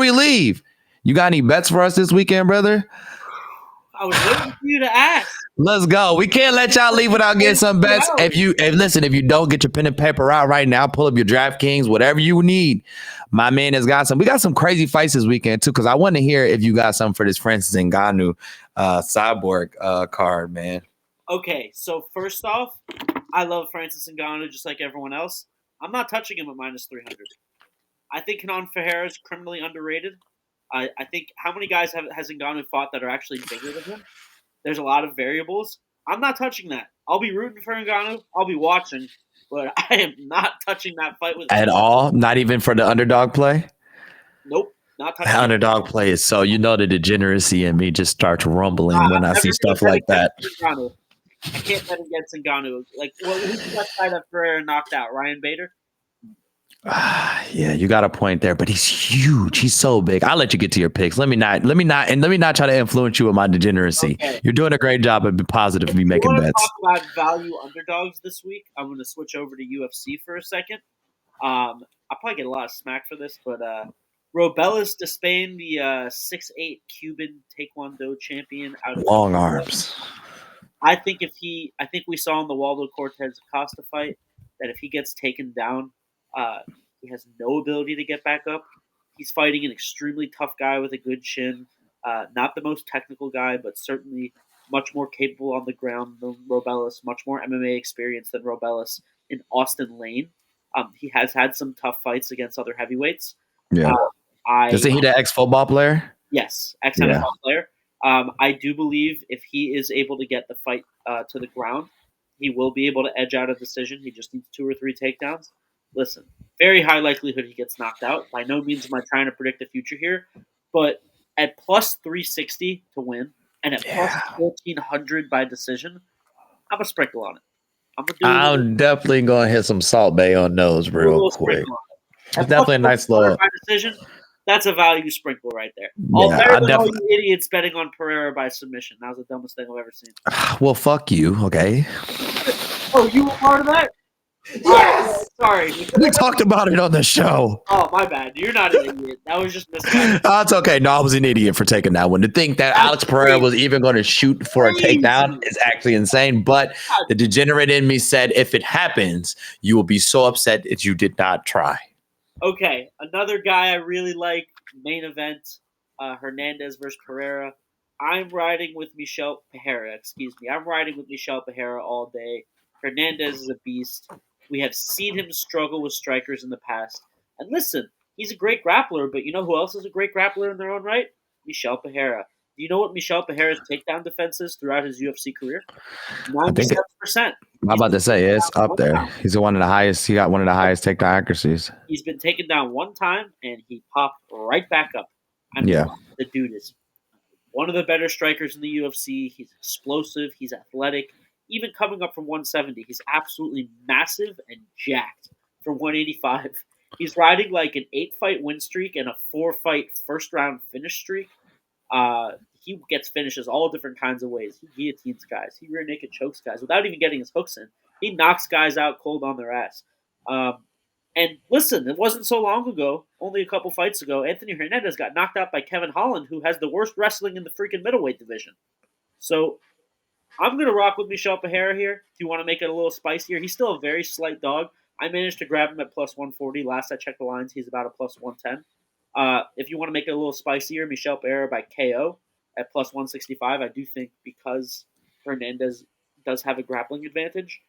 we leave, you got any bets for us this weekend, brother? I was waiting for you to ask. Let's go. We can't let y'all leave without getting some bets. If you don't get your pen and paper out right now, pull up your DraftKings, whatever you need. My man has got some. We got some crazy fights this weekend too, because I want to hear if you got some for this Francis Ngannou Cyborg card, man. Okay, so first off, I love Francis Ngannou just like everyone else. I'm not touching him at minus 300. I think Kenan Ferreira is criminally underrated. I think how many guys has Ngannou fought that are actually bigger than him? There's a lot of variables. I'm not touching that. I'll be rooting for Ngannou. I'll be watching, but I am not touching that fight with at all. Not even for the underdog play. Nope, not touching. The underdog play is so the degeneracy in me just starts rumbling when I see stuff like that. Ngannou. I can't bet against Ngannou. Like, who's the best guy that Ferreira knocked out? Ryan Bader? Yeah, you got a point there, but he's huge. He's so big. I'll let you get to your picks. Let me not try to influence you with my degeneracy. Okay. You're doing a great job of being positive and be making bets. Talk about value underdogs this week. I'm going to switch over to UFC for a second. I'll probably get a lot of smack for this, but Robelis Despain, the 6'8" Cuban Taekwondo champion, out of long arms. I think we saw in the Waldo Cortez Acosta fight that if he gets taken down, he has no ability to get back up. He's fighting an extremely tough guy with a good chin. Not the most technical guy, but certainly much more capable on the ground than Robelis, much more MMA experience than Robelis in Austin Lane. He has had some tough fights against other heavyweights. Yeah. Isn't he the ex-football player? Yes, ex-NFL player. I do believe if he is able to get the fight to the ground, he will be able to edge out a decision. He just needs 2 or 3 takedowns. Listen, very high likelihood he gets knocked out. By no means am I trying to predict the future here, but at plus 360 to win and at plus 1,400 by decision, I'm a sprinkle on it. I'm definitely going to hit some Salt Bay on those real quick. It's definitely a nice little by decision. That's a value sprinkle right there. All you idiots betting on Pereira by submission. That was the dumbest thing I've ever seen. Well, fuck you, okay? Oh, you were part of that? Yes! Sorry. We talked about it on the show. Oh, my bad. You're not an idiot. That was just misguided. It's okay. No, I was an idiot for taking that one. To think that Alex Pereira was even going to shoot for a takedown is actually insane. But the degenerate in me said, if it happens, you will be so upset that you did not try. Okay, another guy I really like, main event, Hernandez versus Pereira. I'm riding with Michel Pereira, I'm riding with Michel Pereira all day. Hernandez is a beast. We have seen him struggle with strikers in the past. And listen, he's a great grappler, but you know who else is a great grappler in their own right? Michel Pereira. Do you know what Michel Pereira's takedown defense is throughout his UFC career? 97%. I'm about to say it's up there. He's one of the highest. He got one of the highest takedown accuracies. He's been taken down one time and he popped right back up. The dude is one of the better strikers in the UFC. He's explosive. He's athletic. Even coming up from 170, he's absolutely massive and jacked from 185. He's riding like an 8-fight win streak and a 4-fight first-round finish streak. He gets finishes all different kinds of ways. He guillotines guys. He rear naked chokes guys without even getting his hooks in. He knocks guys out cold on their ass. And listen, it wasn't so long ago, only a couple fights ago, Anthony Hernandez got knocked out by Kevin Holland, who has the worst wrestling in the freaking middleweight division. So I'm going to rock with Michel Pereira here. If you want to make it a little spicier, he's still a very slight dog. I managed to grab him at plus 140. Last I checked the lines, he's about a plus 110. If you want to make it a little spicier, Michel Pereira by KO at plus 165. I do think because Hernandez does have a grappling advantage,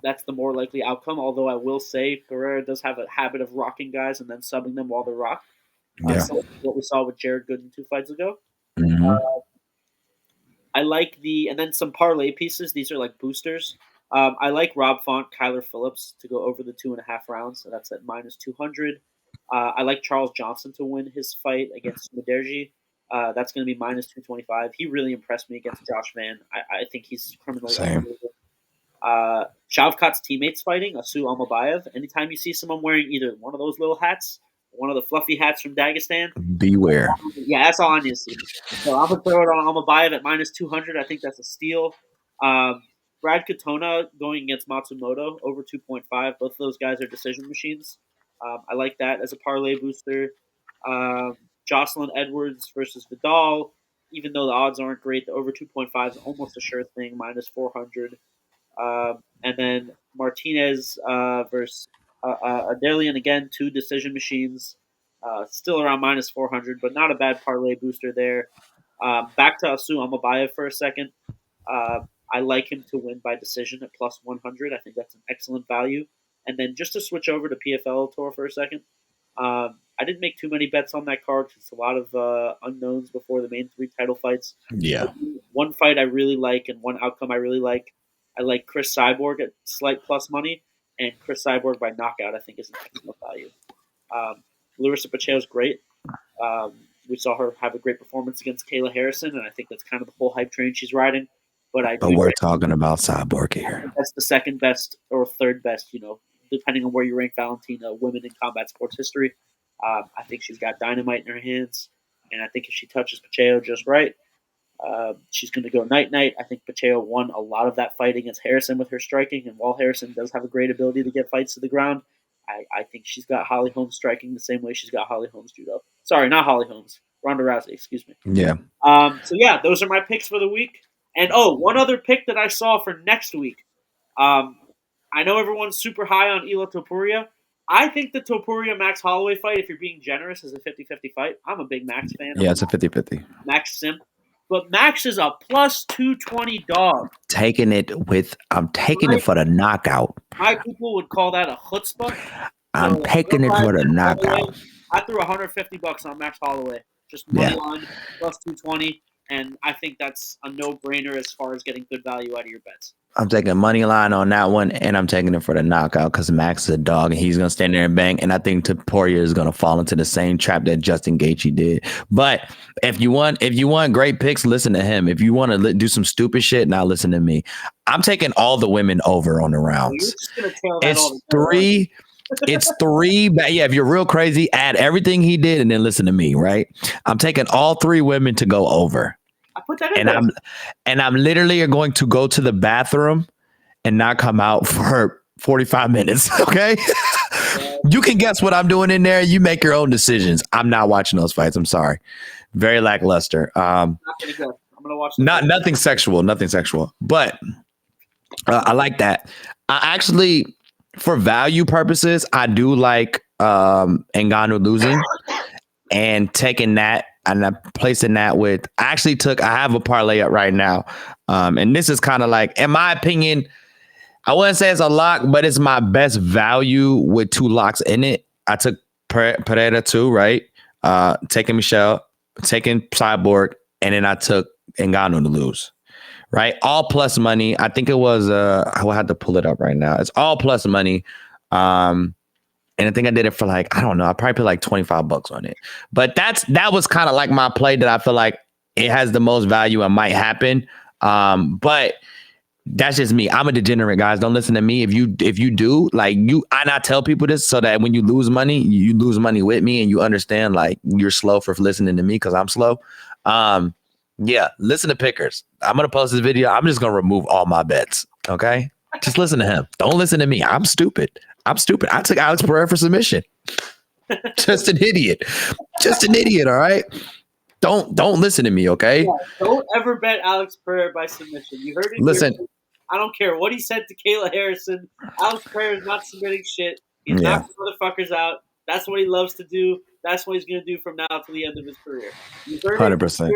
that's the more likely outcome. Although I will say Pereira does have a habit of rocking guys and then subbing them while they're rocked. So what we saw with Jared Gooden 2 fights ago. Mm-hmm. I like and then some parlay pieces. These are like boosters. I like Rob Font, Kyler Phillips to go over the 2.5 rounds. So that's at minus 200. I like Charles Johnson to win his fight against Maderji. That's going to be minus 225. He really impressed me against Josh Van. I think he's criminally underrated. Shavkat's teammates fighting, Asu Almabayev. Anytime you see someone wearing either one of those little hats, one of the fluffy hats from Dagestan, beware. Yeah, that's all I need to see. So I'm going to throw it on Almabayev at minus 200. I think that's a steal. Brad Katona going against Matsumoto over 2.5. Both of those guys are decision machines. I like that as a parlay booster. Jocelyn Edwards versus Vidal. Even though the odds aren't great, the over 2.5 is almost a sure thing, minus 400. And then Martinez versus Adelian, again, 2 decision machines. Still around minus 400, but not a bad parlay booster there. Back to Asu Amabayev for a second. I like him to win by decision at plus 100. I think that's an excellent value. And then just to switch over to PFL Tour for a second, I didn't make too many bets on that card because it's a lot of unknowns before the main 3 title fights. Yeah. One fight I really like and one outcome I really like. I like Chris Cyborg at slight plus money, and Chris Cyborg by knockout I think is an excellent value. Larissa Pacheco's great. We saw her have a great performance against Kayla Harrison, and I think that's kind of the whole hype train she's riding. But we're talking about Cyborg here. That's the second best or third best, depending on where you rank Valentina, women in combat sports history. I think she's got dynamite in her hands, and I think if she touches Pacheco just right, she's going to go night-night. I think Pacheco won a lot of that fight against Harrison with her striking, and while Harrison does have a great ability to get fights to the ground, I think she's got Holly Holmes striking the same way she's got Holly Holmes judo. Sorry, not Holly Holmes. Ronda Rousey, excuse me. Yeah. So those are my picks for the week. And one other pick that I saw for next week. I know everyone's super high on Ila Topuria. I think the Topuria Max Holloway fight, if you're being generous, is a 50-50 fight. I'm a big Max fan. Yeah, it's a 50-50. Max simp. But Max is a plus 220 dog. I'm taking it for the knockout. My people would call that a chutzpah. I'm taking it for the knockout. I threw $150 on Max Holloway. Just money line, plus 220. And I think that's a no-brainer as far as getting good value out of your bets. I'm taking a money line on that one, and I'm taking it for the knockout because Max is a dog, and he's going to stand there and bang. And I think Topuria is going to fall into the same trap that Justin Gaethje did. But if you want great picks, listen to him. If you want to do some stupid shit, now listen to me. I'm taking all the women over on the rounds. It's 3. It's 3. But yeah, if you're real crazy, add everything he did and then listen to me, right? I'm taking all 3 women to go over. I put that in there. I'm literally going to go to the bathroom and not come out for 45 minutes. Okay. You can guess what I'm doing in there. You make your own decisions. I'm not watching those fights. I'm sorry. Very lackluster. I'm gonna watch. Nothing sexual. But I like that. I actually, for value purposes, I do like Ngannou losing and taking that. And I'm placing that with, I have a parlay up right now. And this is kind of like, in my opinion, I wouldn't say it's a lock, but it's my best value with 2 locks in it. I took Pereira too, right? Taking Michelle, taking Cyborg, and then I took Ngannou to lose, right? All plus money. I think it was, I will have to pull it up right now. It's all plus money. And I think I did it for I don't know, I probably put $25 on it. But that was kind of like my play that I feel like it has the most value and might happen. But that's just me. I'm a degenerate, guys. Don't listen to me. If you do, I not tell people this so that when you lose money with me and you understand you're slow for listening to me because I'm slow. Yeah, listen to Pickers. I'm gonna post this video. I'm just gonna remove all my bets. Okay. Just listen to him. Don't listen to me. I'm stupid. I took Alex Pereira for submission. Just an idiot. All right. Don't listen to me, okay? Yeah, don't ever bet Alex Pereira by submission. You heard it. Listen. Here. I don't care what he said to Kayla Harrison. Alex Pereira is not submitting shit. He's knocking motherfuckers out. That's what he loves to do. That's what he's going to do from now to the end of his career. You heard 100%.